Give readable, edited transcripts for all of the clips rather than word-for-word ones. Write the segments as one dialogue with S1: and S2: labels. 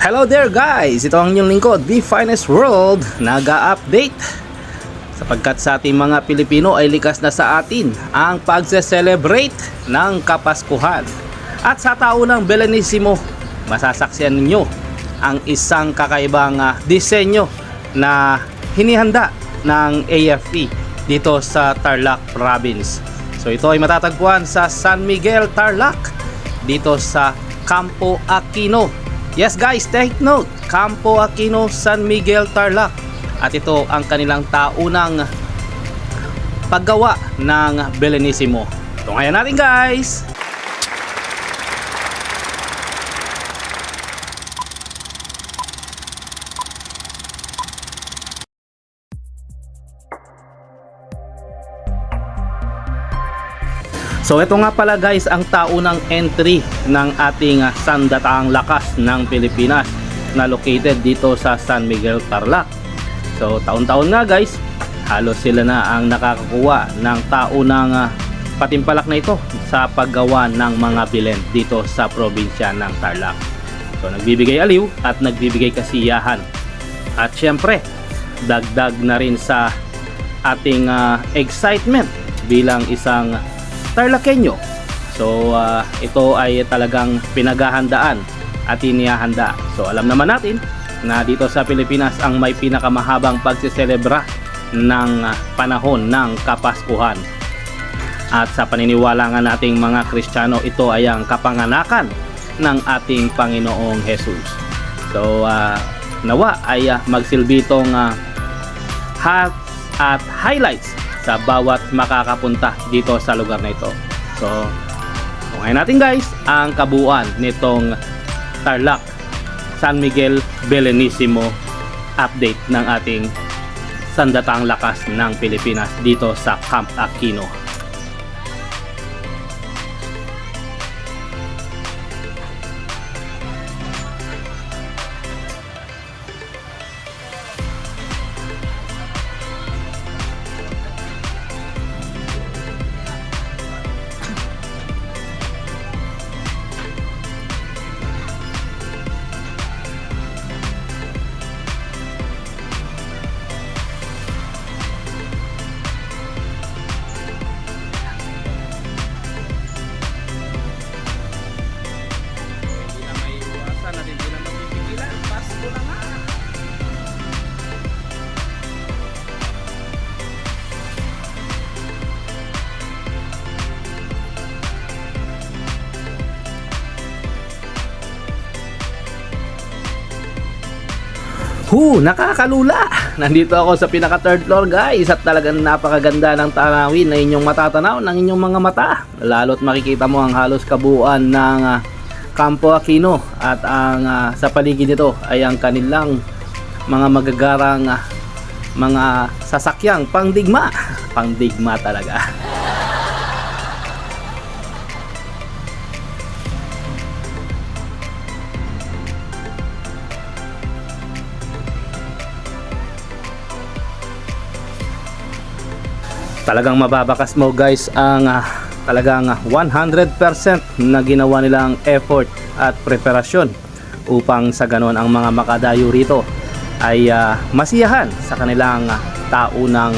S1: Hello there guys! Ito ang inyong lingkod, The Finest World, nag-update sapagkat sa ating mga Pilipino ay likas na sa atin ang pagse-celebrate ng Kapaskuhan. At sa taunang Belenisimo, masasaksihan ninyo ang isang kakaibang disenyo na hinihanda ng AFP dito sa Tarlac Province. So ito ay matatagpuan sa San Miguel, Tarlac, dito sa Campo Aquino. Yes guys, take note, Campo Aquino, San Miguel, Tarlac. At ito ang kanilang taunang paggawa ng Belenisimo. Tungayan natin guys! So ito nga pala guys ang taunang entry ng ating Sandatahang Lakas ng Pilipinas na located dito sa San Miguel, Tarlac. So taon-taon nga guys, halos sila na ang nakakakuha ng taunang patimpalak na ito sa paggawa ng mga bilen dito sa probinsya ng Tarlac. So nagbibigay aliw at nagbibigay kasiyahan. At syempre, dagdag na rin sa ating excitement bilang isang Tarlakenyo. So ito ay talagang pinaghahandaan at inihahanda. So alam naman natin na dito sa Pilipinas ang may pinakamahabang pagsiselebra ng panahon ng Kapaskuhan. At sa paniniwala nga nating mga Kristiyano, ito ay ang kapanganakan ng ating Panginoong Jesus. So nawa ay magsilbi itong hat at highlights sa bawat makakapunta dito sa lugar na ito. So, ngayon natin guys ang kabuuan nitong Tarlac San Miguel Belenisimo update ng ating Sandatahang Lakas ng Pilipinas dito sa Camp Aquino. Nakakalula! Nandito ako sa pinaka third floor guys at talagang napakaganda ng tanawin na inyong matatanaw ng inyong mga mata. Lalo't makikita mo ang halos kabuuan ng Campo Aquino at ang sa paligid nito ay ang kanilang mga magagarang mga sasakyang pangdigma. Pangdigma talaga. Talagang mababakas mo guys ang talagang 100% na ginawa nilang effort at preparasyon upang sa ganon ang mga makadayo rito ay masiyahan sa kanilang taunang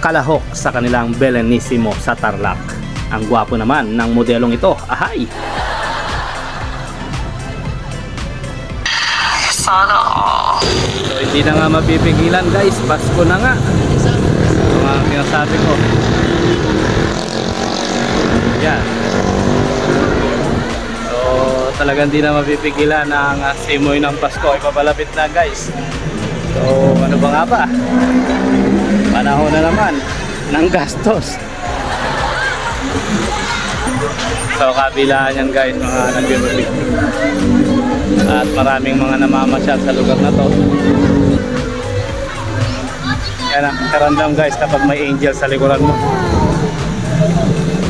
S1: kalahok sa kanilang Belenisimo sa Tarlac. Ang gwapo naman ng modelong ito. Ahay! Sana all! So, hindi na nga mapipigilan guys, Pasko na nga. Mga pinasabi ko. Yan. So talagang di na mapipigilan ang simoy ng Pasko. Ipapalapit na guys. So ano ba nga ba? Panahon na naman ng gastos. So kabilaan yan guys, mga nagbibigay. At maraming mga namamasyal sa lugar na to. Yan ang karamdam guys kapag may angel sa likuran mo.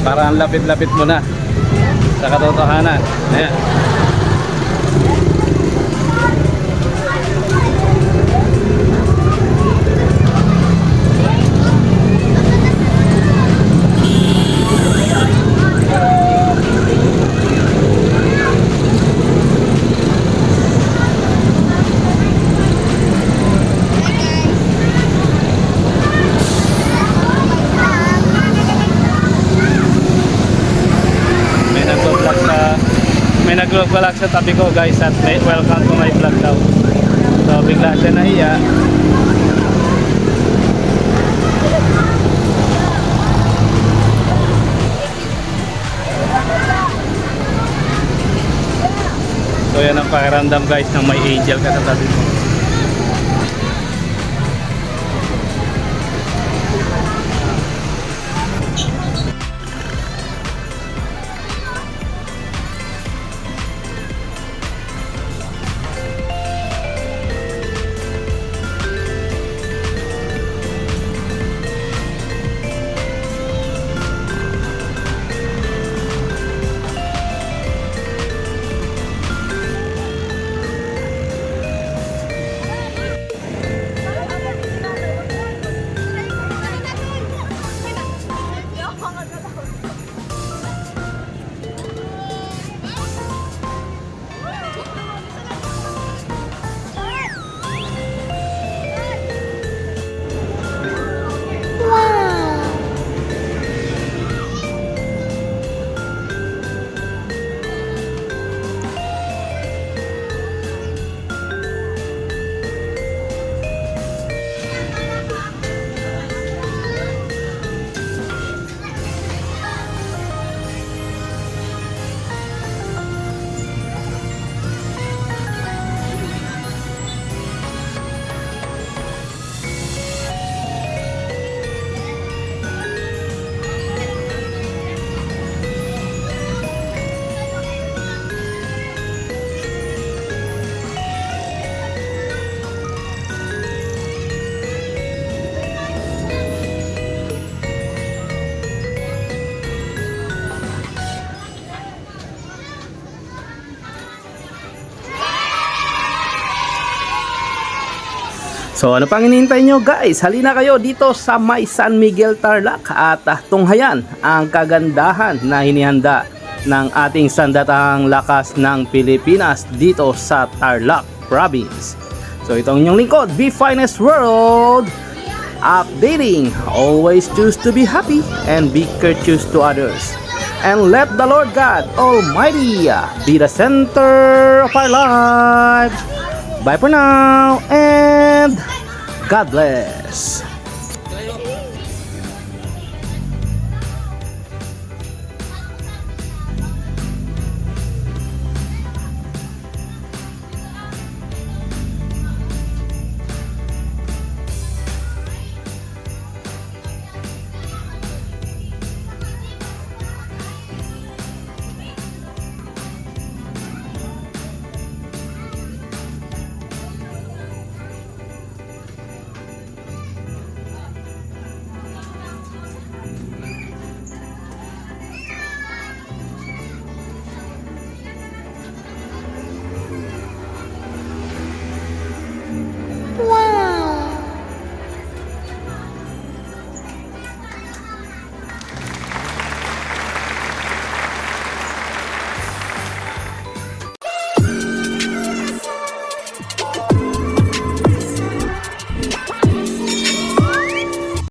S1: Parang lapit-lapit mo na sa katotohanan. Ayan. nag-vlog sa tabi ko guys at welcome to my vlog daw. So bigla siya nahiya. So yan ang pakiramdam guys ng may angel ka sa tabi mo. So ano pang hinihintay nyo guys? Halina kayo dito sa may San Miguel Tarlac at tunghayan ang kagandahan na hinihanda ng ating sandatahang lakas ng Pilipinas dito sa Tarlac Province. So itong inyong lingkod, Be Finest World, updating, always choose to be happy and be courteous to others. And let the Lord God Almighty be the center of our lives. Bye for now and God bless.